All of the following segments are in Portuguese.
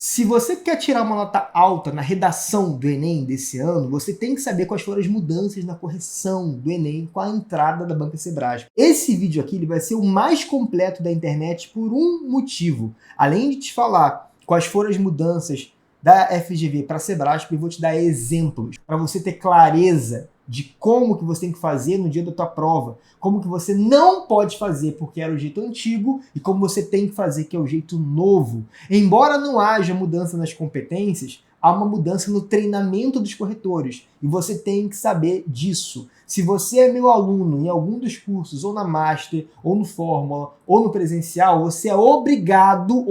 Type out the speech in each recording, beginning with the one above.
Se você quer tirar uma nota alta na redação do Enem desse ano, você tem que saber quais foram as mudanças na correção do Enem com a entrada da Banca Sebrasp. Esse vídeo aqui ele vai ser o mais completo da internet por um motivo. Além de te falar quais foram as mudanças da FGV para a Sebrasp, eu vou te dar exemplos para você ter clareza de como que você tem que fazer no dia da tua prova, como que você não pode fazer porque era o jeito antigo e como você tem que fazer que é o jeito novo. Embora não haja mudança nas competências, há uma mudança no treinamento dos corretores e você tem que saber disso. Se você é meu aluno em algum dos cursos, ou na Master, ou no Fórmula, ou no presencial, você é obrigado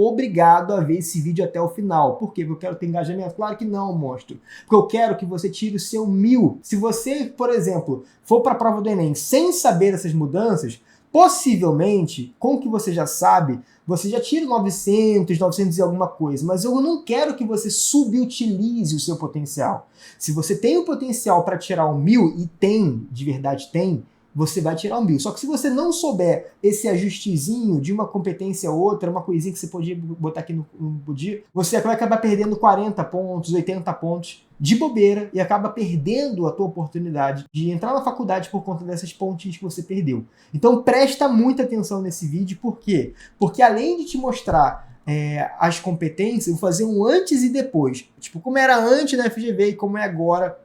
a ver esse vídeo até o final. Por quê? Porque eu quero ter engajamento? Claro que não, monstro. Porque eu quero que você tire o seu 1000. Se você, por exemplo, for para a prova do Enem sem saber essas mudanças, possivelmente, com o que você já sabe, você já tira 900 e alguma coisa, mas eu não quero que você subutilize o seu potencial. Se você tem o potencial para tirar o 1000, e tem, de verdade tem, você vai tirar o 1000. Só que se você não souber esse ajustezinho de uma competência a outra, uma coisinha que você podia botar aqui no podia, você vai acabar perdendo 40 pontos, 80 pontos de bobeira e acaba perdendo a tua oportunidade de entrar na faculdade por conta dessas pontinhas que você perdeu. Então presta muita atenção nesse vídeo, por quê? Porque além de te mostrar as competências, eu vou fazer um antes e depois. Tipo, como era antes na FGV e como é agora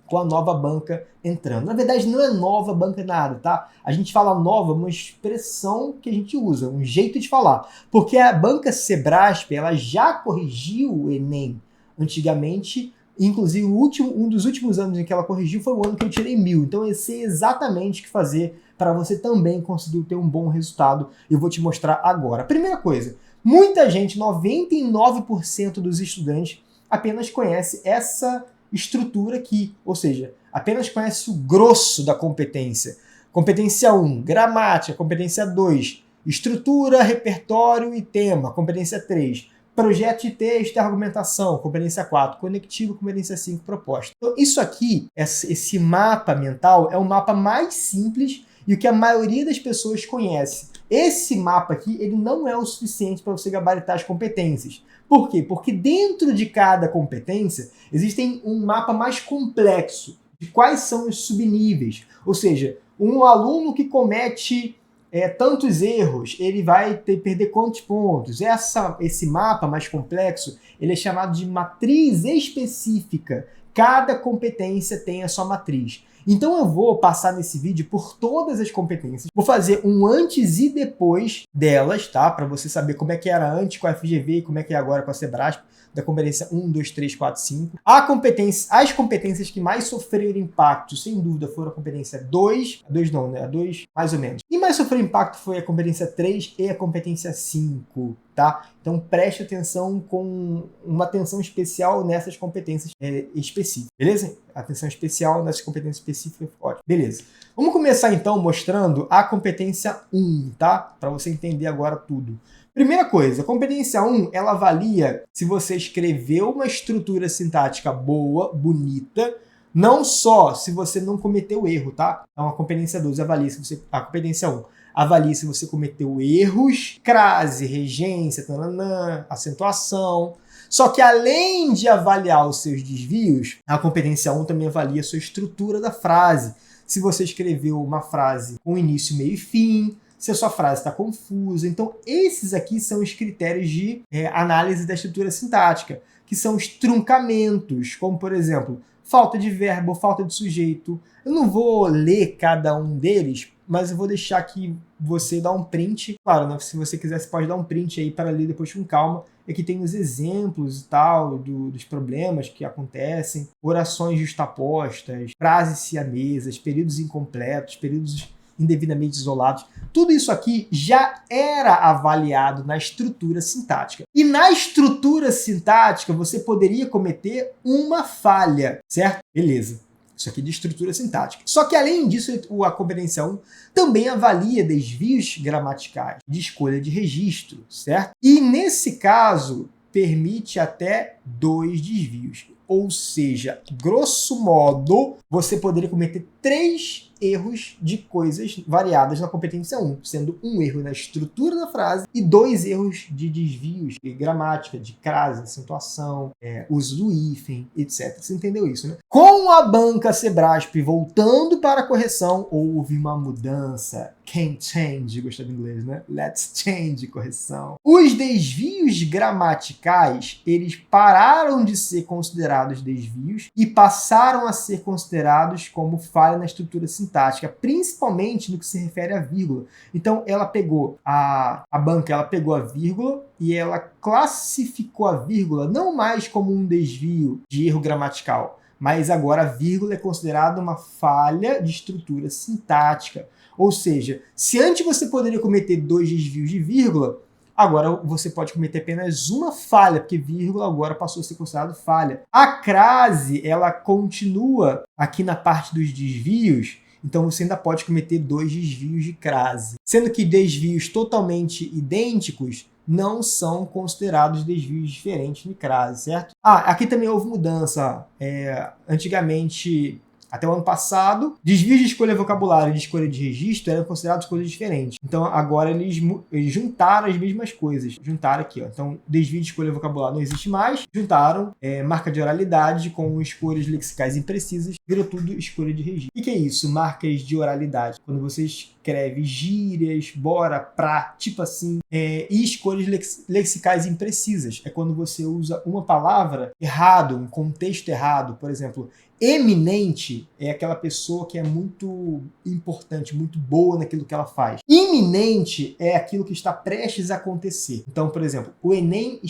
com a nova banca entrando. Na verdade, não é nova banca nada, tá? A gente fala nova, uma expressão que a gente usa, um jeito de falar. Porque a banca Sebrasp, ela já corrigiu o Enem antigamente. Inclusive, um dos últimos anos em que ela corrigiu foi o ano que eu tirei 1000. Então, eu sei exatamente o que fazer para você também conseguir ter um bom resultado. Eu vou te mostrar agora. Primeira coisa, muita gente, 99% dos estudantes, apenas conhece essa estrutura aqui, ou seja, apenas conhece o grosso da competência. Competência 1, gramática. Competência 2, estrutura, repertório e tema. Competência 3, projeto de texto e argumentação. Competência 4, conectivo. Competência 5, proposta. Então, isso aqui, esse mapa mental, é o mapa mais simples e o que a maioria das pessoas conhece. Esse mapa aqui, ele não é o suficiente para você gabaritar as competências. Por quê? Porque dentro de cada competência existem um mapa mais complexo de quais são os subníveis. Ou seja, um aluno que comete tantos erros, ele vai perder quantos pontos? Esse mapa mais complexo, ele é chamado de matriz específica. Cada competência tem a sua matriz. Então eu vou passar nesse vídeo por todas as competências. Vou fazer um antes e depois delas, tá? Para você saber como é que era antes com a FGV e como é que é agora com a Sebrasp, da competência 1, 2, 3, 4, 5. As competências que mais sofreram impacto, sem dúvida, foram a competência 2, a 2 não, né? A 2 mais ou menos. E mais sofreu impacto foi a competência 3 e a competência 5, tá? Então preste atenção com uma atenção especial nessas competências específicas, beleza? Atenção especial nessas competências específicas, ótimo. Beleza. Vamos começar então mostrando a competência 1, tá? Para você entender agora tudo. Primeira coisa, a competência 1, ela avalia se você escreveu uma estrutura sintática boa, bonita, não só se você não cometeu erro, tá? Então a competência 2 avalia se você... A competência 1 avalia se você cometeu erros, crase, regência, tananã, acentuação. Só que além de avaliar os seus desvios, a competência 1 também avalia a sua estrutura da frase. Se você escreveu uma frase com início, meio e fim, se a sua frase está confusa. Então, esses aqui são os critérios de análise da estrutura sintática, que são os truncamentos, como, por exemplo, falta de verbo, falta de sujeito. Eu não vou ler cada um deles, mas eu vou deixar aqui você dar um print. Claro, né, se você quiser, você pode dar um print aí para ler depois com calma. Aqui tem os exemplos e tal, dos problemas que acontecem, orações justapostas, frases siamesas, períodos incompletos, períodos indevidamente isolados. Tudo isso aqui já era avaliado na estrutura sintática. E na estrutura sintática você poderia cometer uma falha, certo? Beleza. Isso aqui de estrutura sintática. Só que além disso, a competência 1 também avalia desvios gramaticais de escolha de registro, certo? E nesse caso, permite até 2 desvios. Ou seja, grosso modo, você poderia cometer 3 erros de coisas variadas na competência 1, sendo um erro na estrutura da frase e 2 erros de desvios de gramática, de crase, acentuação, uso do hífen, etc. Você entendeu isso, né? Com a banca Sebrasp voltando para a correção, houve uma mudança. Can't change, gostou do inglês, né? Let's change, correção. Os desvios gramaticais, eles pararam de ser considerados desvios e passaram a ser considerados como falha na estrutura sintática, principalmente no que se refere à vírgula. Então, ela pegou a banca, ela pegou a vírgula e ela classificou a vírgula não mais como um desvio de erro gramatical, mas agora a vírgula é considerada uma falha de estrutura sintática. Ou seja, se antes você poderia cometer 2 desvios de vírgula, agora você pode cometer apenas uma falha, porque vírgula agora passou a ser considerado falha. A crase, ela continua aqui na parte dos desvios, então você ainda pode cometer 2 desvios de crase. Sendo que desvios totalmente idênticos não são considerados desvios diferentes de crase, certo? Aqui também houve mudança. Antigamente, até o ano passado, desvios de escolha vocabulário e de escolha de registro eram considerados coisas diferentes. Então, agora eles juntaram as mesmas coisas. Juntaram aqui, ó. Então, desvio de escolha vocabulário não existe mais. Juntaram marca de oralidade com escolhas lexicais imprecisas. Virou tudo escolha de registro. O que é isso? Marcas de oralidade. Quando você escreve gírias, bora, pra, tipo assim, e escolhas lexicais imprecisas. É quando você usa uma palavra errado, um contexto errado. Por exemplo, eminente é aquela pessoa que é muito importante, muito boa naquilo que ela faz. Iminente é aquilo que está prestes a acontecer. Então, por exemplo, o Enem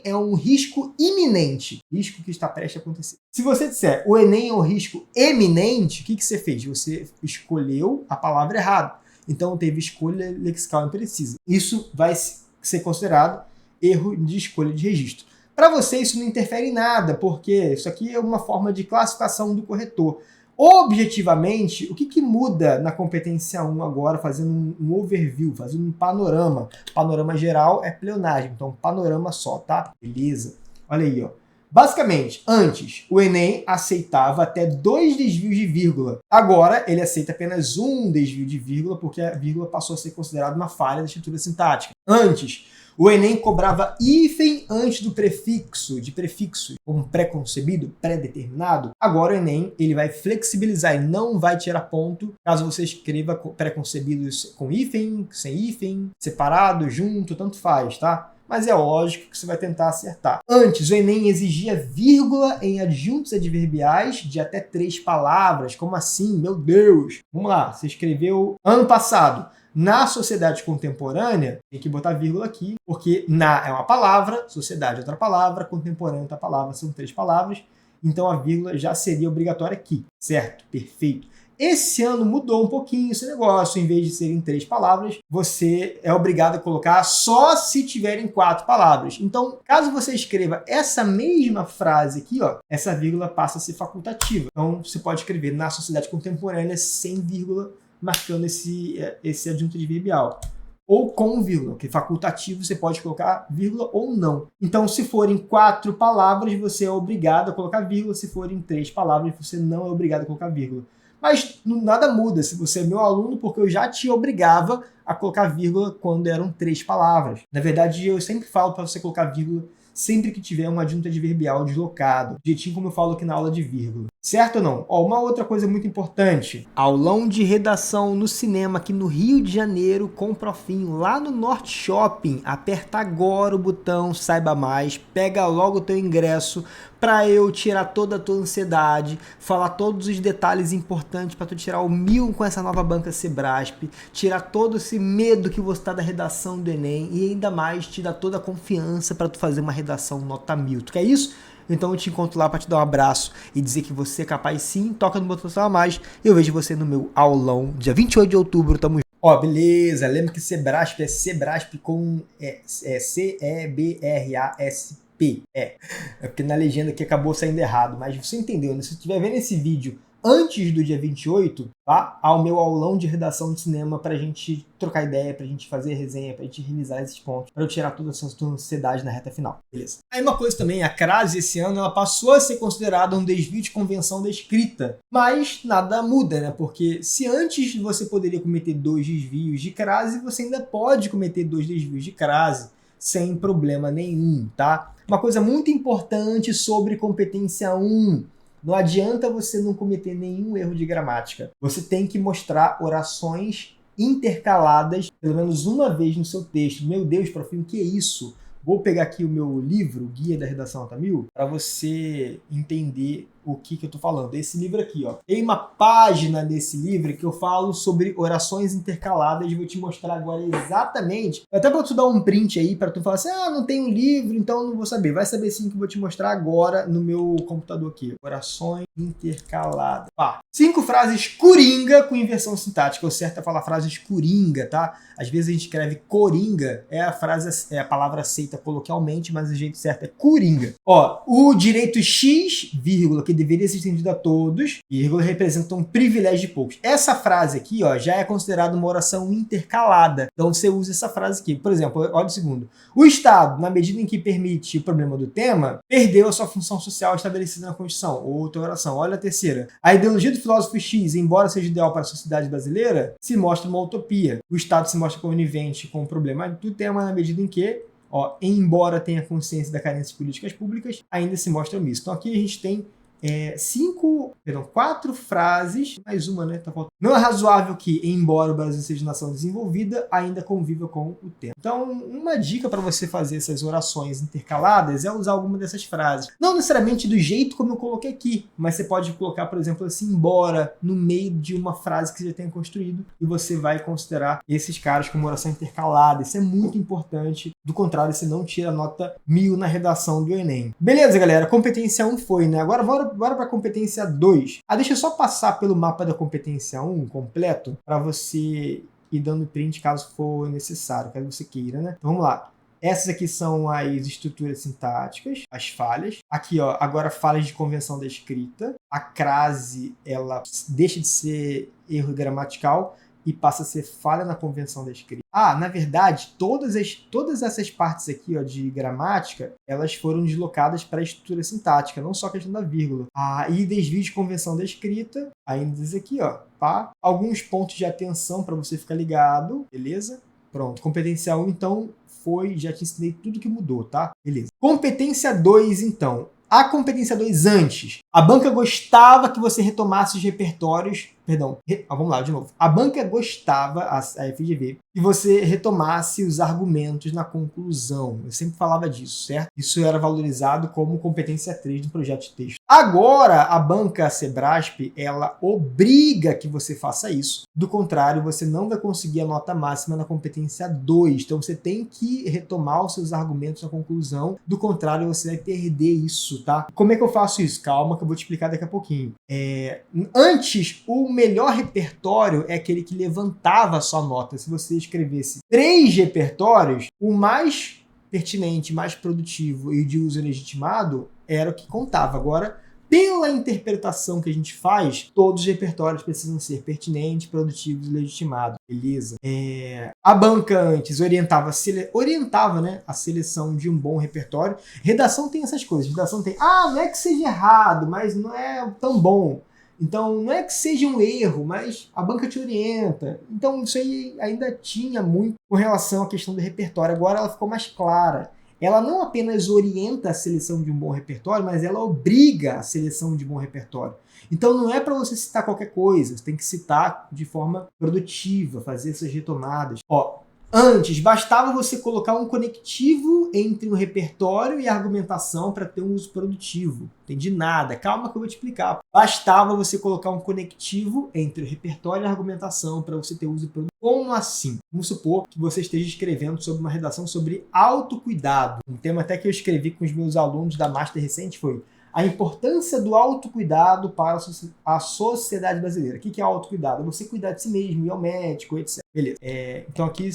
é um risco iminente, risco que está prestes a acontecer. Se você disser o Enem é um risco eminente, o que você fez? Você escolheu a palavra errada. Então, teve escolha lexical imprecisa. Isso vai ser considerado erro de escolha de registro. Para você isso não interfere em nada, porque isso aqui é uma forma de classificação do corretor. Objetivamente, o que muda na competência 1 agora, fazendo um overview, fazendo um panorama? Panorama geral é pleonasmo, então panorama só, tá? Beleza. Olha aí, ó. Basicamente, antes, o Enem aceitava até 2 desvios de vírgula. Agora, ele aceita apenas um desvio de vírgula, porque a vírgula passou a ser considerada uma falha da estrutura sintática. Antes, o Enem cobrava hífen antes do prefixo, de prefixo, como pré-concebido, pré-determinado. Agora o Enem ele vai flexibilizar e não vai tirar ponto caso você escreva pré-concebidos com hífen, sem hífen, separado, junto, tanto faz, tá? Mas é lógico que você vai tentar acertar. Antes, o Enem exigia vírgula em adjuntos adverbiais de até 3 palavras. Como assim? Meu Deus! Vamos lá, você escreveu ano passado. Na sociedade contemporânea, tem que botar vírgula aqui, porque na é uma palavra, sociedade é outra palavra, contemporânea é outra palavra, são 3 palavras, então a vírgula já seria obrigatória aqui, certo? Perfeito. Esse ano mudou um pouquinho esse negócio, em vez de serem 3 palavras, você é obrigado a colocar só se tiverem 4 palavras. Então, caso você escreva essa mesma frase aqui, ó, essa vírgula passa a ser facultativa. Então, você pode escrever na sociedade contemporânea sem vírgula, marcando esse adjunto adverbial. Ou com vírgula, que facultativo você pode colocar vírgula ou não. Então, se forem 4 palavras, você é obrigado a colocar vírgula. Se forem 3 palavras, você não é obrigado a colocar vírgula. Mas nada muda se você é meu aluno, porque eu já te obrigava a colocar vírgula quando eram 3 palavras. Na verdade, eu sempre falo para você colocar vírgula sempre que tiver um adjunto adverbial deslocado, jeitinho como eu falo aqui na aula de vírgula. Certo ou não? Uma outra coisa muito importante. Aulão de redação no cinema aqui no Rio de Janeiro com o Profinho, lá no Norte Shopping. Aperta agora o botão Saiba Mais, pega logo o teu ingresso para eu tirar toda a tua ansiedade, falar todos os detalhes importantes para tu tirar o 1000 com essa nova banca Sebrasp, tirar todo esse medo que você tá da redação do Enem e ainda mais te dar toda a confiança para tu fazer uma redação nota 1000. Tu quer isso? Então eu te encontro lá para te dar um abraço e dizer que você é capaz sim, toca no botão Saiba Mais e eu vejo você no meu aulão, dia 28 de outubro, tamo junto. Ó, beleza, lembra que Sebrasp é Sebrasp com C-E-B-R-A-S-P. É porque na legenda aqui acabou saindo errado, mas você entendeu, né? Se você estiver vendo esse vídeo antes do dia 28, tá? Ao meu aulão de redação de cinema pra gente trocar ideia, pra gente fazer resenha, pra gente revisar esses pontos, pra eu tirar toda essa ansiedade na reta final, beleza? Aí uma coisa também, a crase esse ano, ela passou a ser considerada um desvio de convenção da escrita, mas nada muda, né? Porque se antes você poderia cometer 2 desvios de crase, você ainda pode cometer 2 desvios de crase sem problema nenhum, tá? Uma coisa muito importante sobre competência 1, não adianta você não cometer nenhum erro de gramática. Você tem que mostrar orações intercaladas pelo menos uma vez no seu texto. Meu Deus, prof, o que é isso? Vou pegar aqui o meu livro, Guia da Redação Nota 1000, para você entender o que eu tô falando. Esse livro aqui, ó. Tem uma página desse livro que eu falo sobre orações intercaladas. Vou te mostrar agora exatamente. Até para tu dar um print aí, para tu falar assim, ah, não tem um livro, então não vou saber. Vai saber sim que eu vou te mostrar agora no meu computador aqui. Orações intercaladas. 5 frases coringa com inversão sintática. O certo é falar frases coringa, tá? Às vezes a gente escreve coringa, é a palavra aceita coloquialmente, mas o jeito certo é coringa. Ó, o direito X, vírgula, que deveria ser estendido a todos, vírgula, representa um privilégio de poucos. Essa frase aqui, ó, já é considerada uma oração intercalada. Então você usa essa frase aqui. Por exemplo, olha o segundo. O Estado, na medida em que permite o problema do tema, perdeu a sua função social estabelecida na Constituição. Outra oração. Olha a terceira. A ideologia do filósofo X, embora seja ideal para a sociedade brasileira, se mostra uma utopia. O Estado se mostra conivente com o problema do tema na medida em que, ó, embora tenha consciência da carência de políticas públicas, ainda se mostra omisso. Então aqui a gente tem 4 frases, mais uma, né? Tá faltando. Não é razoável que, embora o Brasil seja nação desenvolvida, ainda conviva com o tempo. Então, uma dica para você fazer essas orações intercaladas é usar alguma dessas frases. Não necessariamente do jeito como eu coloquei aqui, mas você pode colocar, por exemplo, assim, embora, no meio de uma frase que você já tenha construído, e você vai considerar esses caras como oração intercalada. Isso é muito importante. Do contrário, você não tira nota 1000 na redação do Enem. Beleza, galera? Competência 1 foi, né? Agora bora para a competência 2. Deixa eu só passar pelo mapa da competência 1 completo para você ir dando print caso for necessário, caso você queira, né? Então vamos lá. Essas aqui são as estruturas sintáticas, as falhas. Aqui, ó, agora falhas de convenção da escrita. A crase, ela deixa de ser erro gramatical e passa a ser falha na convenção da escrita. Na verdade, todas essas partes aqui, ó, de gramática, elas foram deslocadas para a estrutura sintática, não só a questão da vírgula. E desvio de convenção da escrita, ainda diz aqui, ó, tá? Alguns pontos de atenção para você ficar ligado, beleza? Pronto, competência 1, então, já te ensinei tudo que mudou, tá? Beleza. Competência 2, então. A competência 2 antes. A banca gostava que você retomasse os repertórios. Perdão, vamos lá de novo. A banca gostava, a FGV, que você retomasse os argumentos na conclusão. Eu sempre falava disso, certo? Isso era valorizado como competência 3 do projeto de texto. Agora, a banca Sebrasp, ela obriga que você faça isso. Do contrário, você não vai conseguir a nota máxima na competência 2. Então, você tem que retomar os seus argumentos na conclusão. Do contrário, você vai perder isso, tá? Como é que eu faço isso? Calma que eu vou te explicar daqui a pouquinho. Antes, o melhor repertório é aquele que levantava a sua nota. Se você escrevesse 3 repertórios, o mais pertinente, mais produtivo e de uso legitimado era o que contava. Agora, pela interpretação que a gente faz, todos os repertórios precisam ser pertinentes, produtivos e legitimados. Beleza? A banca antes orientava, né, a seleção de um bom repertório. Redação tem essas coisas. Redação tem, não é que seja errado, mas não é tão bom. Então, não é que seja um erro, mas a banca te orienta. Então, isso aí ainda tinha muito com relação à questão do repertório. Agora ela ficou mais clara. Ela não apenas orienta a seleção de um bom repertório, mas ela obriga a seleção de bom repertório. Então, não é para você citar qualquer coisa. Você tem que citar de forma produtiva, fazer essas retomadas. Antes, bastava você colocar um conectivo entre o repertório e a argumentação para ter um uso produtivo. Entendi nada. Calma que eu vou te explicar. Bastava você colocar um conectivo entre o repertório e a argumentação para você ter uso produtivo. Como assim? Vamos supor que você esteja escrevendo sobre uma redação sobre autocuidado. Um tema até que eu escrevi com os meus alunos da Master recente foi a importância do autocuidado para a sociedade brasileira. O que é autocuidado? É você cuidar de si mesmo, ir ao médico, etc. Beleza. Então aqui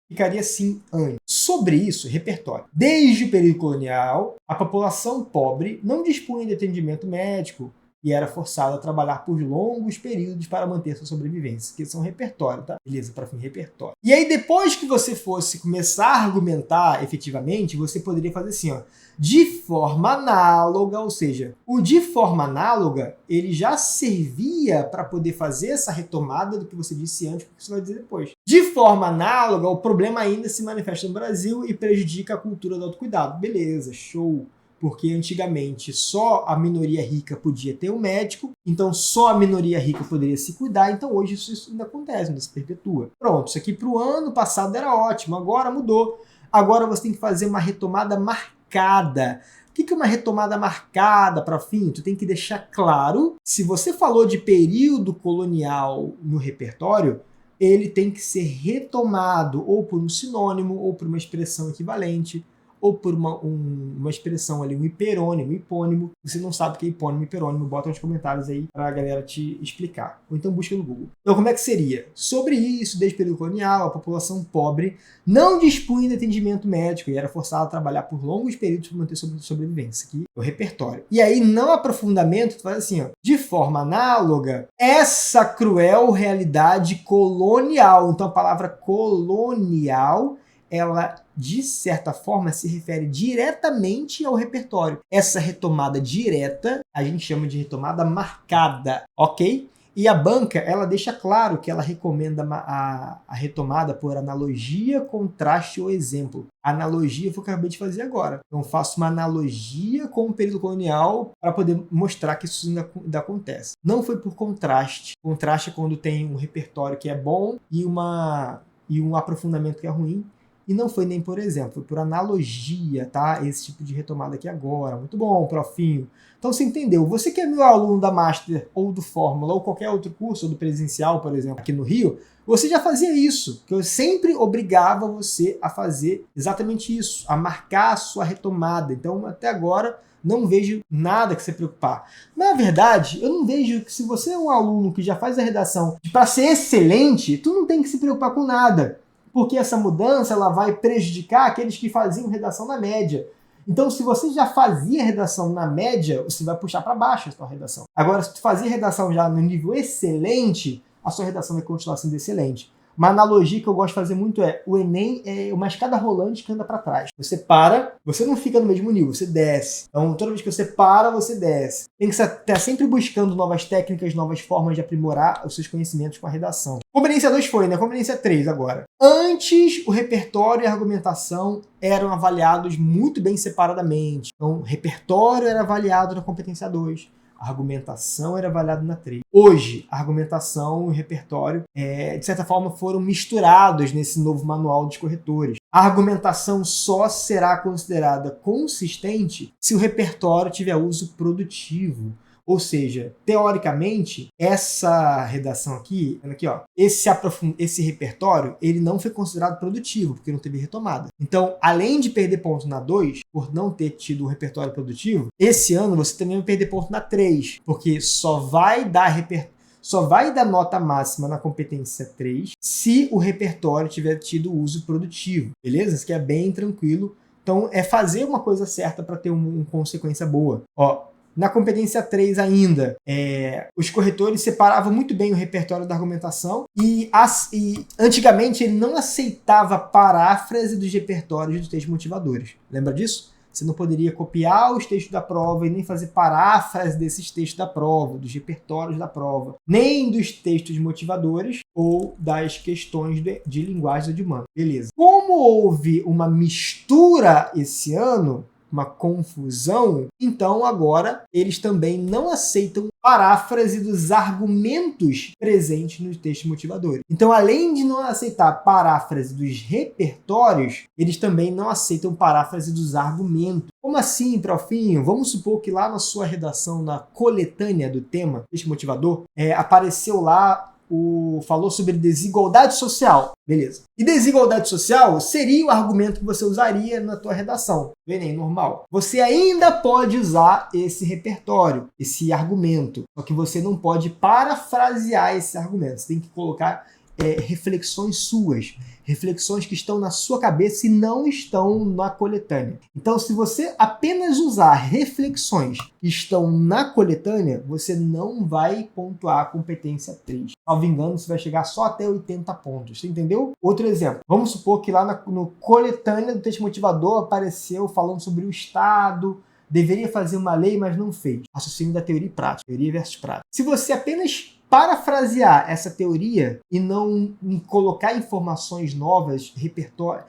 ficaria assim antes. Sobre isso, repertório. Desde o período colonial, a população pobre não dispunha de atendimento médico e era forçado a trabalhar por longos períodos para manter sua sobrevivência. Que são repertório, tá? Beleza, para fim, repertório. E aí, depois que você fosse começar a argumentar efetivamente, você poderia fazer assim, ó, de forma análoga, ou seja, o de forma análoga, ele já servia para poder fazer essa retomada do que você disse antes, porque você vai dizer depois. De forma análoga, o problema ainda se manifesta no Brasil e prejudica a cultura do autocuidado. Beleza, show. Porque antigamente só a minoria rica podia ter um médico, então só a minoria rica poderia se cuidar, então hoje isso ainda acontece, ainda se perpetua. Pronto, isso aqui para o ano passado era ótimo, agora mudou. Agora você tem que fazer uma retomada marcada. O que é uma retomada marcada, para fim? Tu tem que deixar claro, se você falou de período colonial no repertório, ele tem que ser retomado ou por um sinônimo, ou por uma expressão equivalente, ou por uma expressão ali, um hiperônimo, hipônimo. Você não sabe o que é hipônimo e hiperônimo, bota nos comentários aí para a galera te explicar. Ou então busca no Google. Então como é que seria? Sobre isso, desde o período colonial, a população pobre não dispunha de atendimento médico e era forçada a trabalhar por longos períodos para manter sobrevivência. Aqui é o repertório. E aí, não aprofundamento, tu faz assim, ó, de forma análoga, essa cruel realidade colonial. Então a palavra colonial, ela, de certa forma, se refere diretamente ao repertório. Essa retomada direta, a gente chama de retomada marcada, ok? E a banca, ela deixa claro que ela recomenda a retomada por analogia, contraste ou exemplo. Analogia foi o que eu acabei de fazer agora. Então, eu faço uma analogia com o período colonial para poder mostrar que isso ainda acontece. Não foi por contraste. Contraste é quando tem um repertório que é bom e um aprofundamento que é ruim. E não foi nem por exemplo, foi por analogia, tá? Esse tipo de retomada aqui agora. Muito bom, profinho. Então você entendeu. Você que é meu aluno da Master ou do Fórmula ou qualquer outro curso, ou do presencial, por exemplo, aqui no Rio, você já fazia isso. Que eu sempre obrigava você a fazer exatamente isso, a marcar a sua retomada. Então até agora não vejo nada que se preocupar. Na verdade, eu não vejo que se você é um aluno que já faz a redação para ser excelente, tu não tem que se preocupar com nada. Porque essa mudança ela vai prejudicar aqueles que faziam redação na média. Então, se você já fazia redação na média, você vai puxar para baixo a sua redação. Agora, se tu fazia redação já no nível excelente, a sua redação vai continuar sendo excelente. Uma analogia que eu gosto de fazer muito é, o Enem é uma escada rolante que anda para trás. Você para, você não fica no mesmo nível, você desce. Então, toda vez que você para, você desce. Tem que estar sempre buscando novas técnicas, novas formas de aprimorar os seus conhecimentos com a redação. Competência 2 foi, né? Competência 3 agora. Antes, o repertório e a argumentação eram avaliados muito bem separadamente. Então, o repertório era avaliado na competência 2. A argumentação era avaliada na 3. Hoje, a argumentação e o repertório, de certa forma, foram misturados nesse novo manual dos corretores. A argumentação só será considerada consistente se o repertório tiver uso produtivo. Ou seja, teoricamente, essa redação aqui ó, esse repertório, ele não foi considerado produtivo, porque não teve retomada. Então, além de perder ponto na 2, por não ter tido um repertório produtivo, esse ano você também vai perder ponto na 3, porque só vai dar nota máxima na competência 3 se o repertório tiver tido uso produtivo, beleza? Isso aqui é bem tranquilo. Então, é fazer uma coisa certa para ter uma consequência boa. Ó, na competência 3 ainda, os corretores separavam muito bem o repertório da argumentação e antigamente ele não aceitava paráfrase dos repertórios dos textos motivadores. Lembra disso? Você não poderia copiar os textos da prova e nem fazer paráfrase desses textos da prova, dos repertórios da prova, nem dos textos motivadores ou das questões de linguagem de humano. Beleza. Como houve uma mistura esse ano, uma confusão, então agora eles também não aceitam paráfrase dos argumentos presentes nos textos motivadores. Então, além de não aceitar paráfrase dos repertórios, eles também não aceitam paráfrase dos argumentos. Como assim, profinho? Vamos supor que lá na sua redação, na coletânea do tema, texto motivador, apareceu lá falou sobre desigualdade social. Beleza. E desigualdade social seria o argumento que você usaria na tua redação. Do Enem normal. Você ainda pode usar esse repertório, esse argumento. Só que você não pode parafrasear esse argumento. Você tem que colocar reflexões suas, reflexões que estão na sua cabeça e não estão na coletânea. Então, se você apenas usar reflexões que estão na coletânea, você não vai pontuar a competência 3. Salvo engano, você vai chegar só até 80 pontos. Você entendeu? Outro exemplo. Vamos supor que lá no coletânea do texto motivador apareceu falando sobre o Estado, deveria fazer uma lei, mas não fez. Raciocínio da teoria e prática. Teoria versus prática. Se você apenas parafrasear essa teoria e não colocar informações novas, repertório,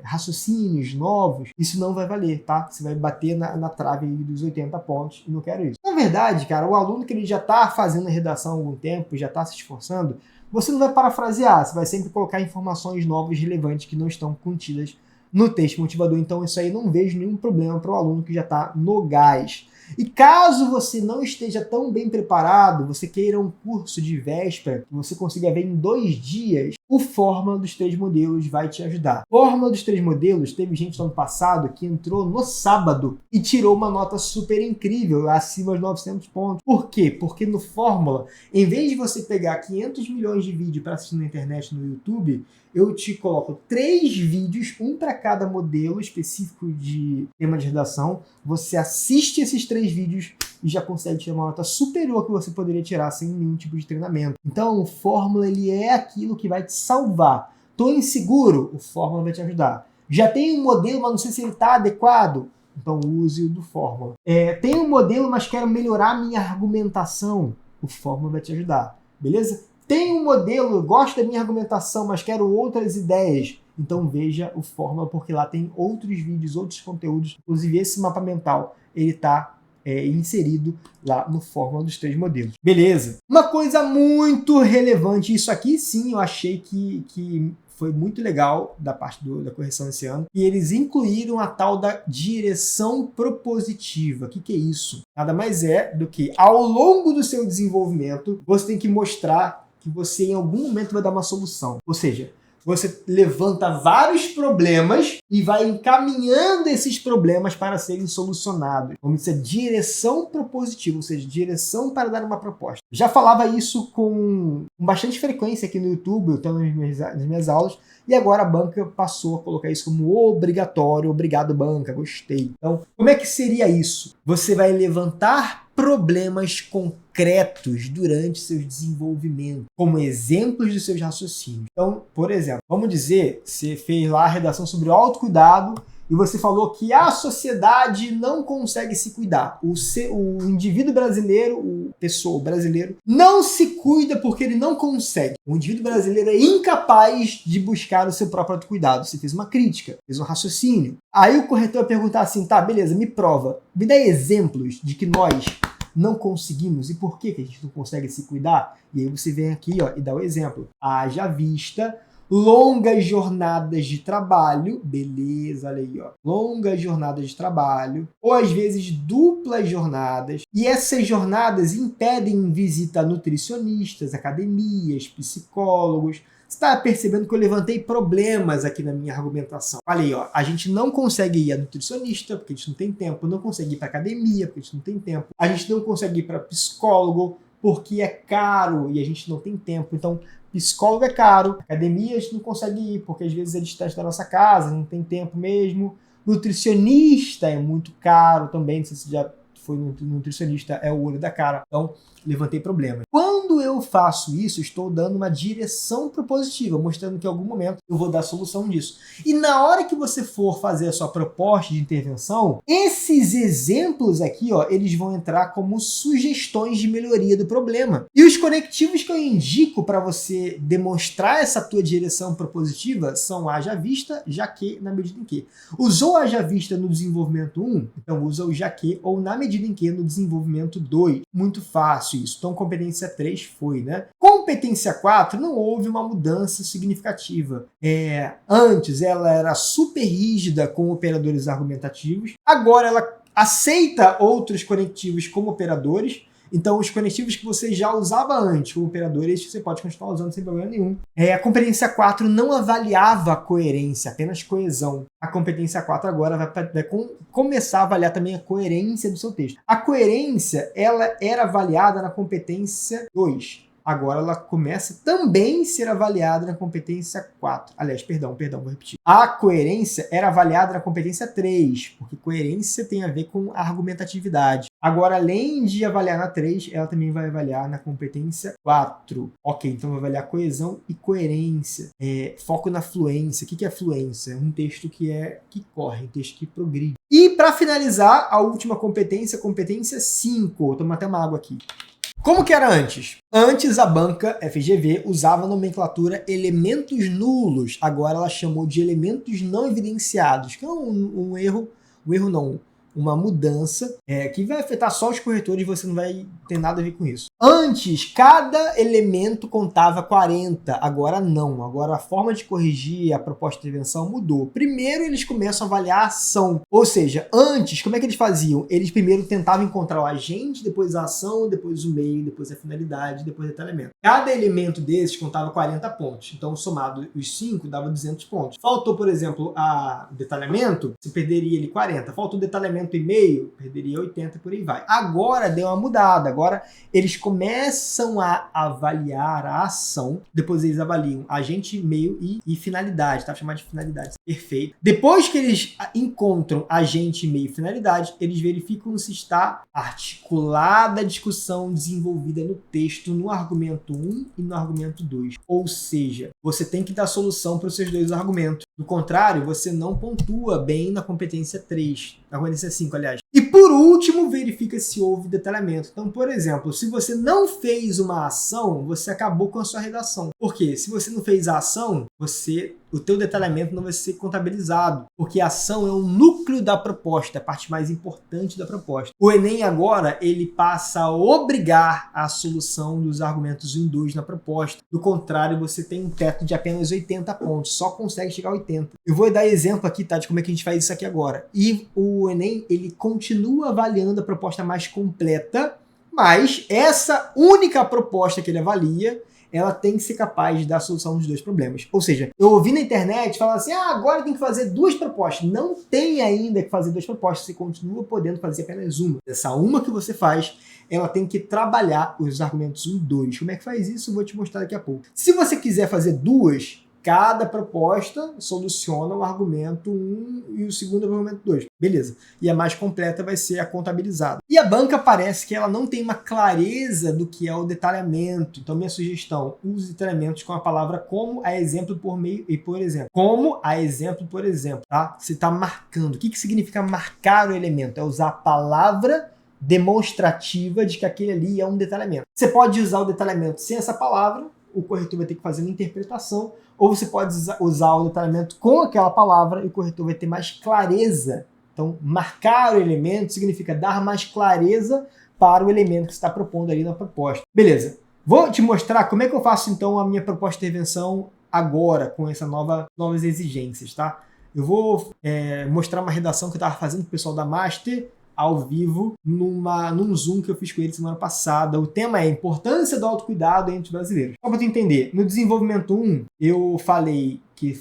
raciocínios novos, isso não vai valer, tá? Você vai bater na trave dos 80 pontos e não quero isso. Na verdade, cara, o aluno que ele já está fazendo a redação há algum tempo, já está se esforçando, você não vai parafrasear, você vai sempre colocar informações novas relevantes que não estão contidas no texto motivador. Então isso aí não vejo nenhum problema para o aluno que já está no gás. E caso você não esteja tão bem preparado, você queira um curso de véspera, que você consiga ver em 2 dias, o Fórmula dos 3 Modelos vai te ajudar. Fórmula dos 3 Modelos, teve gente no ano passado que entrou no sábado e tirou uma nota super incrível, acima de 900 pontos. Por quê? Porque no Fórmula, em vez de você pegar 500 milhões de vídeos para assistir na internet, no YouTube, eu te coloco 3 vídeos, um para cada modelo específico de tema de redação. Você assiste esses 3 vídeos e já consegue tirar uma nota superior que você poderia tirar sem nenhum tipo de treinamento. Então, o Fórmula ele é aquilo que vai te salvar. Tô inseguro? O Fórmula vai te ajudar. Já tem um modelo, mas não sei se ele está adequado? Então, use o do Fórmula. Tem um modelo, mas quero melhorar a minha argumentação? O Fórmula vai te ajudar. Beleza? Tem um modelo, gosto da minha argumentação, mas quero outras ideias. Então veja o Fórmula, porque lá tem outros vídeos, outros conteúdos. Inclusive esse mapa mental, ele está inserido lá no Fórmula dos 3 Modelos. Beleza. Uma coisa muito relevante, isso aqui sim eu achei que foi muito legal da parte da correção esse ano, e eles incluíram a tal da direção propositiva. O que é isso? Nada mais é do que, ao longo do seu desenvolvimento, você tem que mostrar que você em algum momento vai dar uma solução. Ou seja, você levanta vários problemas e vai encaminhando esses problemas para serem solucionados. Vamos dizer, direção propositiva, ou seja, direção para dar uma proposta. Já falava isso com bastante frequência aqui no YouTube, até nas minhas aulas, e agora a banca passou a colocar isso como obrigatório. Obrigado, banca, gostei. Então, como é que seria isso? Você vai levantar problemas concretos durante seus desenvolvimentos, como exemplos de seus raciocínios. Então, por exemplo, vamos dizer, você fez lá a redação sobre o autocuidado e você falou que a sociedade não consegue se cuidar. O indivíduo brasileiro, o brasileiro, não se cuida porque ele não consegue. O indivíduo brasileiro é incapaz de buscar o seu próprio autocuidado. Você fez uma crítica, fez um raciocínio. Aí o corretor vai perguntar assim, tá, beleza, me prova. Me dá exemplos de que nós não conseguimos e por que a gente não consegue se cuidar. E aí você vem aqui e dá o exemplo. Haja vista longas jornadas de trabalho, beleza, olha aí, longas jornadas de trabalho, ou às vezes duplas jornadas, e essas jornadas impedem visita a nutricionistas, academias, psicólogos. Você está percebendo que eu levantei problemas aqui na minha argumentação. Olha aí, a gente não consegue ir a nutricionista porque a gente não tem tempo, não consegue ir para academia porque a gente não tem tempo, a gente não consegue ir para psicólogo porque é caro e a gente não tem tempo. Então, psicólogo é caro, academia a gente não consegue ir porque às vezes é distante da nossa casa, não tem tempo mesmo. Nutricionista é muito caro também, não sei se já foi nutricionista, é o olho da cara. Então, levantei problemas. Quando eu faço isso, estou dando uma direção propositiva, mostrando que em algum momento eu vou dar a solução disso. E na hora que você for fazer a sua proposta de intervenção, esses exemplos aqui, eles vão entrar como sugestões de melhoria do problema. E os conectivos que eu indico para você demonstrar essa tua direção propositiva são haja vista, já que, na medida em que. Usou haja vista no desenvolvimento 1? Então usa o já que, ou na medida em que no desenvolvimento 2. Muito fácil isso. Então, competência 3 foi, né? Competência 4 não houve uma mudança significativa. Antes ela era super rígida com operadores argumentativos. Agora ela aceita outros conectivos como operadores. Então, os conectivos que você já usava antes como operadores, você pode continuar usando sem problema nenhum. A competência 4 não avaliava a coerência, apenas coesão. A competência 4 agora vai começar a avaliar também a coerência do seu texto. A coerência, ela era avaliada na competência 2. agora ela começa também a ser avaliada na competência 4. Aliás, perdão, vou repetir. A coerência era avaliada na competência 3, porque coerência tem a ver com argumentatividade. Agora, além de avaliar na 3, ela também vai avaliar na competência 4. Ok, então vai avaliar coesão e coerência. Foco na fluência. O que é fluência? Um texto que corre, um texto que progride. E para finalizar, a última competência, competência 5. Vou tomar até uma água aqui. Como que era antes? Antes a banca FGV usava a nomenclatura elementos nulos, agora ela chamou de elementos não evidenciados, que é uma mudança que vai afetar só os corretores, você não vai ter nada a ver com isso. Antes, cada elemento contava 40, agora não. Agora a forma de corrigir a proposta de intervenção mudou. Primeiro eles começam a avaliar a ação, ou seja, antes, como é que eles faziam? Eles primeiro tentavam encontrar o agente, depois a ação, depois o meio, depois a finalidade, depois o detalhamento. Cada elemento desses contava 40 pontos, então somado os 5 dava 200 pontos. Faltou, por exemplo, o detalhamento, você perderia ele 40. Faltou o detalhamento e meio, perderia 80, por aí vai. Agora deu uma mudada, agora eles começam a avaliar a ação, depois eles avaliam agente, meio e finalidade, tá? Chamado de finalidade. Perfeito. Depois que eles encontram agente, meio e finalidade, eles verificam se está articulada a discussão desenvolvida no texto, no argumento 1 e no argumento 2. Ou seja, você tem que dar solução para os seus dois argumentos. Do contrário, você não pontua bem na competência 3, na competência 5, aliás. E por último, verifica se houve detalhamento. Então, por exemplo, se você não fez uma ação, você acabou com a sua redação. Por quê? Se você não fez a ação, o teu detalhamento não vai ser contabilizado, porque a ação é o núcleo da proposta, a parte mais importante da proposta. O Enem agora, ele passa a obrigar a solução dos argumentos 1 e 2 na proposta. Do contrário, você tem um teto de apenas 80 pontos, só consegue chegar a 80. Eu vou dar exemplo aqui, tá, de como é que a gente faz isso aqui agora. E o Enem, ele continua avaliando a proposta mais completa, mas essa única proposta que ele avalia, ela tem que ser capaz de dar a solução dos dois problemas. Ou seja, eu ouvi na internet falar assim, agora tem que fazer 2 propostas. Não tem ainda que fazer 2 propostas, você continua podendo fazer apenas uma. Essa uma que você faz, ela tem que trabalhar os argumentos 1 e 2. Como é que faz isso? Eu vou te mostrar daqui a pouco. Se você quiser fazer 2, cada proposta soluciona o argumento 1 e o segundo é o argumento 2. Beleza. E a mais completa vai ser a contabilizada. E a banca parece que ela não tem uma clareza do que é o detalhamento. Então, minha sugestão, use detalhamentos com a palavra como, a exemplo, por meio e por exemplo. Como, a exemplo, por exemplo. Tá? Você está marcando. O que significa marcar o elemento? É usar a palavra demonstrativa de que aquele ali é um detalhamento. Você pode usar o detalhamento sem essa palavra, o corretor vai ter que fazer uma interpretação, ou você pode usar o detalhamento com aquela palavra e o corretor vai ter mais clareza. Então, marcar o elemento significa dar mais clareza para o elemento que você está propondo ali na proposta. Beleza. Vou te mostrar como é que eu faço, então, a minha proposta de intervenção agora, com essas novas exigências, tá? Eu vou mostrar uma redação que eu estava fazendo com o pessoal da Master, ao vivo, num Zoom que eu fiz com ele semana passada. O tema é importância do autocuidado entre os brasileiros. Só para tu entender, no desenvolvimento 1, eu falei que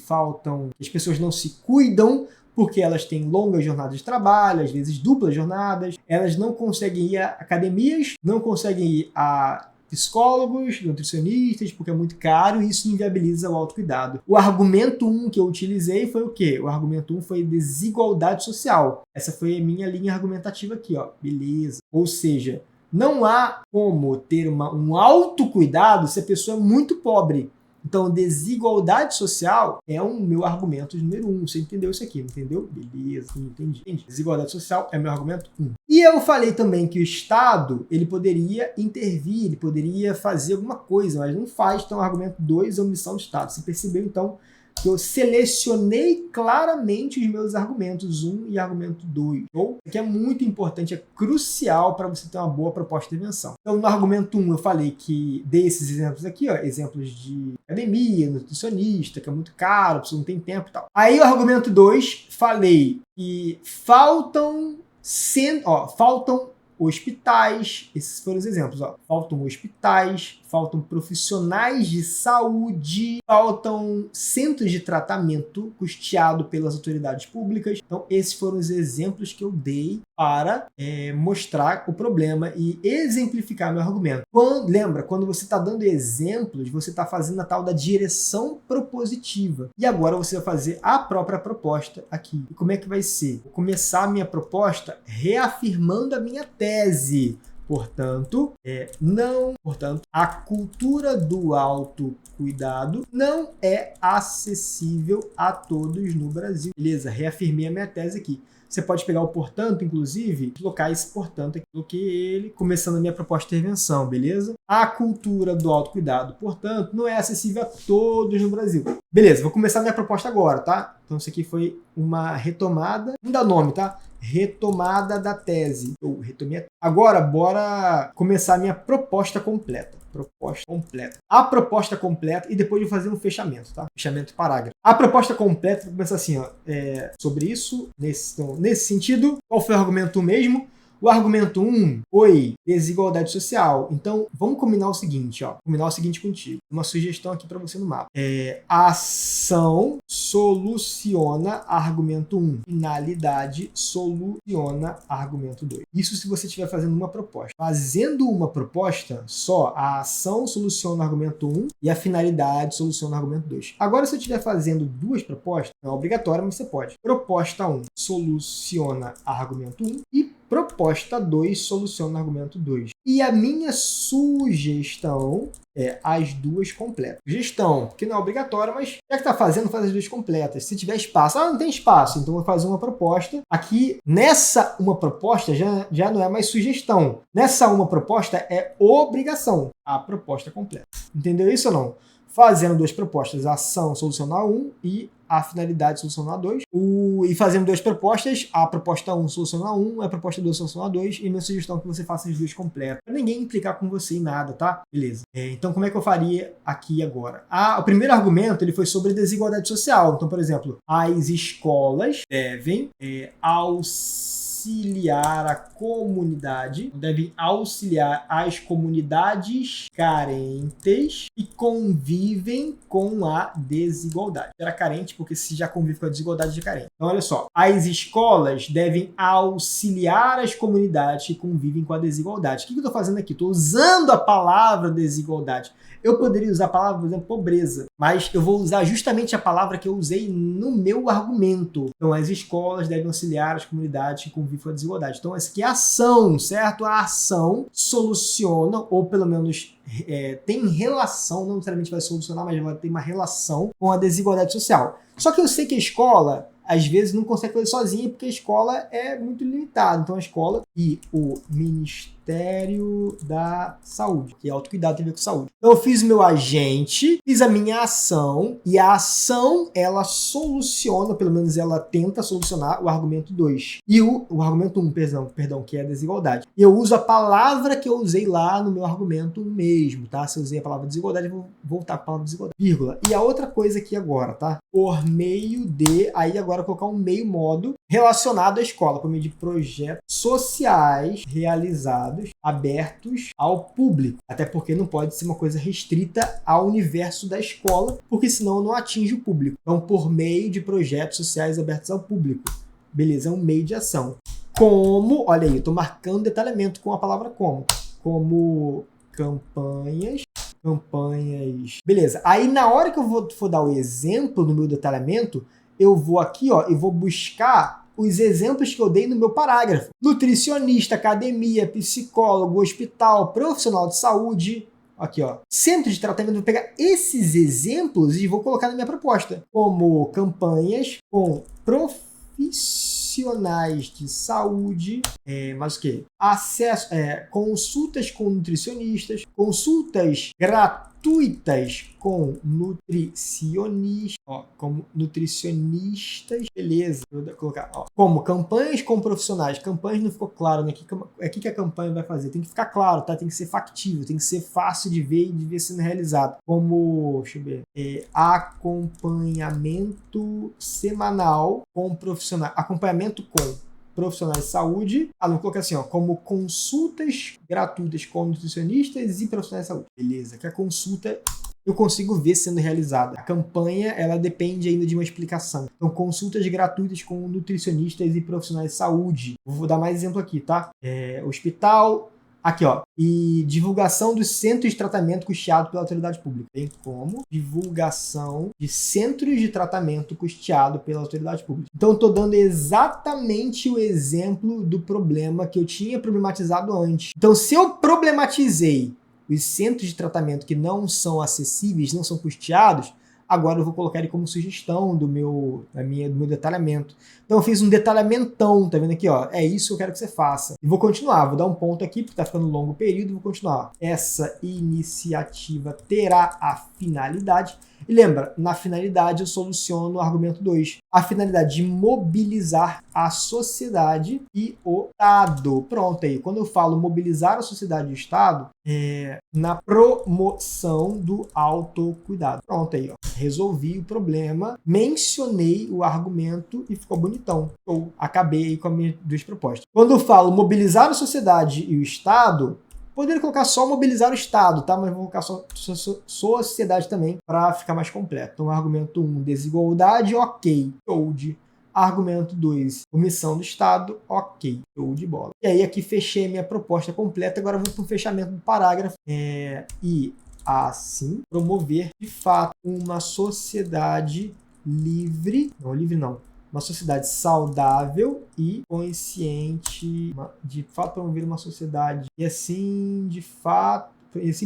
as pessoas não se cuidam porque elas têm longas jornadas de trabalho, às vezes duplas jornadas, elas não conseguem ir a academias, não conseguem ir a psicólogos, nutricionistas, porque é muito caro e isso inviabiliza o autocuidado. O argumento 1 que eu utilizei foi o quê? O argumento 1 foi desigualdade social. Essa foi a minha linha argumentativa aqui, ó. Beleza. Ou seja, não há como ter um autocuidado se a pessoa é muito pobre. Então, desigualdade social é o meu argumento número 1. Você entendeu isso aqui, entendeu? Beleza, entendi. Desigualdade social é meu argumento 1. E eu falei também que o Estado, ele poderia intervir, ele poderia fazer alguma coisa, mas não faz. Então, o argumento 2 é omissão do Estado. Você percebeu, então, que eu selecionei claramente os meus argumentos 1 e argumento 2. Isso aqui é muito importante, é crucial para você ter uma boa proposta de intervenção. Então, no argumento 1, eu falei que dei esses exemplos aqui, ó, exemplos de academia, nutricionista, que é muito caro, você não tem tempo e tal. Aí, o argumento 2, falei que faltam hospitais, esses foram os exemplos, ó. Faltam hospitais, faltam profissionais de saúde, faltam centros de tratamento custeado pelas autoridades públicas. Então, esses foram os exemplos que eu dei para mostrar o problema e exemplificar meu argumento. Lembra, quando você está dando exemplos, você está fazendo a tal da direção propositiva. E agora você vai fazer a própria proposta aqui. E como é que vai ser? Vou começar a minha proposta reafirmando a minha tese. Portanto, a cultura do autocuidado não é acessível a todos no Brasil. Beleza, reafirmei a minha tese aqui. Você pode pegar o portanto, inclusive, colocar esse portanto aqui, coloquei ele, começando a minha proposta de intervenção, beleza? A cultura do autocuidado, portanto, não é acessível a todos no Brasil. Beleza, vou começar a minha proposta agora, tá? Então isso aqui foi uma retomada, não dá nome, tá? Retomada da tese. Eu retomei. Agora, bora começar a minha proposta completa. A proposta completa e depois de fazer um fechamento, tá? Fechamento parágrafo. A proposta completa começa assim, ó. Sobre isso, nesse sentido, qual foi o argumento mesmo? O argumento 1 foi desigualdade social. Então, vamos combinar o seguinte, ó. Combinar o seguinte contigo. Uma sugestão aqui para você no mapa. A ação soluciona argumento 1. Finalidade soluciona argumento 2. Isso se você estiver fazendo uma proposta. Fazendo uma proposta só, a ação soluciona o argumento 1 e a finalidade soluciona o argumento 2. Agora, se eu estiver fazendo duas propostas, não é obrigatório, mas você pode. Proposta 1 soluciona argumento 1 e proposta 2 soluciona o argumento 2. E a minha sugestão é as duas completas. Sugestão, que não é obrigatória, mas já que está fazendo, faz as duas completas. Se tiver espaço, não tem espaço, então vou fazer uma proposta. Aqui, nessa uma proposta, já não é mais sugestão. Nessa uma proposta é obrigação, a proposta completa. Entendeu isso ou não? Fazendo duas propostas, a ação solucionar 1 e a finalidade solucionar 2. E fazendo duas propostas, a proposta 1 solucionar 1, a proposta 2 solucionar 2, e minha sugestão é que você faça as duas completas. Para ninguém implicar com você em nada, tá? Beleza. Então, como é que eu faria aqui agora? O primeiro argumento ele foi sobre desigualdade social. Então, por exemplo, as escolas devem auxiliar a comunidade, devem auxiliar as comunidades carentes e convivem com a desigualdade. Era carente porque se já convive com a desigualdade de carente. Então, olha só. As escolas devem auxiliar as comunidades que convivem com a desigualdade. O que eu estou fazendo aqui? Estou usando a palavra desigualdade. Eu poderia usar a palavra, por exemplo, pobreza, mas eu vou usar justamente a palavra que eu usei no meu argumento. Então, as escolas devem auxiliar as comunidades que convivem com a desigualdade. Então, essa aqui é a ação, certo? A ação soluciona, ou pelo menos tem relação, não necessariamente vai solucionar, mas vai ter uma relação com a desigualdade social. Só que eu sei que a escola, às vezes, não consegue fazer sozinha, porque a escola é muito limitada. Então, a escola e o Ministério da Saúde, que é autocuidado, tem a ver com saúde. Então, eu fiz o meu agente, fiz a minha ação, e a ação, ela soluciona, pelo menos ela tenta solucionar o argumento 2. E o argumento 1, perdão, que é a desigualdade. E eu uso a palavra que eu usei lá no meu argumento mesmo, tá? Se eu usei a palavra desigualdade, eu vou voltar para a palavra desigualdade. Vírgula. E a outra coisa aqui agora, tá? Por meio de... Aí agora colocar um meio modo relacionado à escola, por meio de projetos sociais realizados, abertos ao público. Até porque não pode ser uma coisa restrita ao universo da escola, porque senão não atinge o público. Então, por meio de projetos sociais abertos ao público. Beleza, é um meio de ação. Como, olha aí, eu estou marcando detalhamento com a palavra como campanhas. Beleza, aí na hora que eu for dar o exemplo no meu detalhamento, eu vou aqui, ó, e vou buscar os exemplos que eu dei no meu parágrafo. Nutricionista, academia, psicólogo, hospital, profissional de saúde. Aqui, ó. Centro de tratamento. Vou pegar esses exemplos e vou colocar na minha proposta. Como campanhas com profissionais de saúde. Mas o quê? Acesso, consultas com nutricionistas, consultas gratuitas com nutricionistas, beleza, vou colocar, ó, como campanhas com profissionais. Campanhas não ficou claro, né? O que a campanha vai fazer? Tem que ficar claro, tá? Tem que ser factível, tem que ser fácil de ver e de ver sendo realizado. Como, deixa eu ver, acompanhamento semanal com profissionais, acompanhamento com profissionais de saúde. Ah, vou colocar assim, ó, como consultas gratuitas com nutricionistas e profissionais de saúde. Beleza, que a consulta eu consigo ver sendo realizada. A campanha, ela depende ainda de uma explicação. Então, consultas gratuitas com nutricionistas e profissionais de saúde. Vou dar mais exemplo aqui, tá? Hospital, aqui, ó. E divulgação dos centros de tratamento custeado pela autoridade pública. Tem como divulgação de centros de tratamento custeado pela autoridade pública. Então, eu estou dando exatamente o exemplo do problema que eu tinha problematizado antes. Então, se eu problematizei os centros de tratamento que não são acessíveis, não são custeados, agora eu vou colocar ele como sugestão do meu detalhamento. Então eu fiz um detalhamentão, tá vendo aqui, ó? É isso que eu quero que você faça. E vou continuar, vou dar um ponto aqui, porque tá ficando longo o período, vou continuar. Essa iniciativa terá a finalidade, e lembra, na finalidade eu soluciono o argumento 2. A finalidade de mobilizar a sociedade e o Estado. Pronto aí, quando eu falo mobilizar a sociedade e o Estado, na promoção do autocuidado. Pronto aí, ó. Resolvi o problema, mencionei o argumento e ficou bonitão. Eu acabei com as minhas duas propostas. Quando eu falo mobilizar a sociedade e o Estado, poderia colocar só mobilizar o Estado, tá? Mas vou colocar só sociedade também para ficar mais completo. Então, argumento 1, desigualdade, ok. Show de. Argumento 2, omissão do Estado, ok. Show de bola. E aí aqui fechei a minha proposta completa, agora vou para o fechamento do parágrafo. E assim, promover de fato uma sociedade livre, uma sociedade saudável e consciente, de fato promover uma sociedade e assim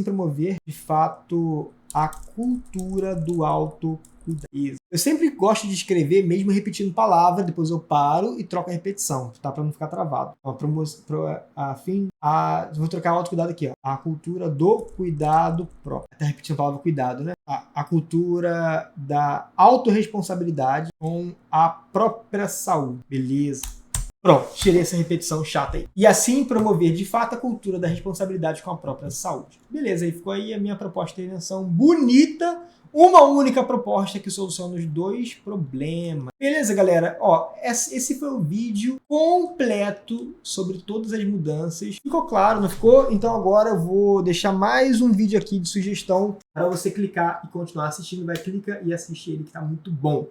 promover de fato a cultura do autocuidado. Eu sempre gosto de escrever mesmo repetindo palavra, depois eu paro e troco a repetição, tá? Para não ficar travado. Vou trocar o autocuidado aqui, ó. A cultura do cuidado próprio. Tá repetindo a palavra cuidado, né? A cultura da autorresponsabilidade com a própria saúde. Beleza. Pronto, tirei essa repetição chata aí. E assim promover de fato a cultura da responsabilidade com a própria saúde. Beleza, aí ficou aí a minha proposta de invenção bonita. Uma única proposta que soluciona os dois problemas. Beleza, galera? Ó, esse foi o vídeo completo sobre todas as mudanças. Ficou claro, não ficou? Então agora eu vou deixar mais um vídeo aqui de sugestão para você clicar e continuar assistindo. Vai, clica e assiste ele que tá muito bom.